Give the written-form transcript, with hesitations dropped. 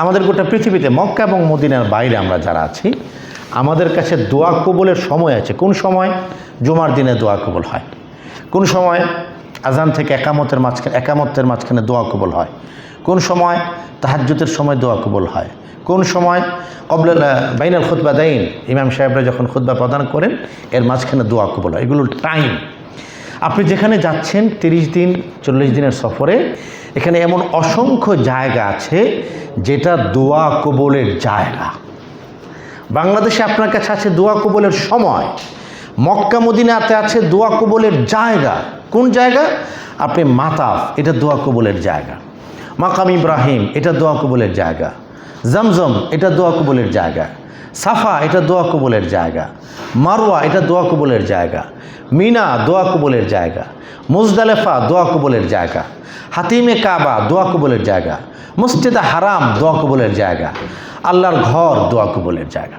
আমাদের গোটা পৃথিবীতে মক্কা এবং মদিনার বাইরে আমরা যারা আছি, আমাদের কাছে দোয়া কবুলের সময় আছে। কোন সময়? জুমার দিনে দোয়া কবুল হয়। কোন সময়? আজান থেকে একামতের মাঝখানে দোয়া কবুল হয়। কোন সময়? তাহাজ্জুদের সময় দোয়া কবুল হয়। কোন সময়? বাইনাল খুতবাদাইন, ইমাম সাহেবরা যখন খুতবা প্রদান করেন এর মাঝখানে দোয়া কবুল হয়। এগুলোর টাইম। আপনি যেখানে যাচ্ছেন 30 দিন 40 দিনের সফরে, এখানে এমন অসংখ্য জায়গা আছে যেটা দোয়া কবুলের জায়গা। বাংলাদেশে আপনার কাছে আছে দোয়া কবুলের সময়, মক্কা মদিনাতে আছে দোয়া কবুলের জায়গা। কোন জায়গা? আপনি মাতাফ, এটা দোয়া কবুলের জায়গা। মাকাম ইব্রাহিম, এটা দোয়া কবুলের জায়গা। জমজম, এটা দোয়া কবুলের জায়গা। সাফা, এটা দোয়া কবুলের জায়গা। মারওয়া, এটা দোয়া কবুলের জায়গা। মিনা, দোয়া কবুলের জায়গা। মুজদালেফা, দোয়া কবুলের জায়গা। হাতিমে কাবা, দোয়া কবুলের জায়গা। মসজিদে হারাম, দোয়া কবুলের জায়গা। আল্লাহর ঘর, দোয়া কবুলের জায়গা।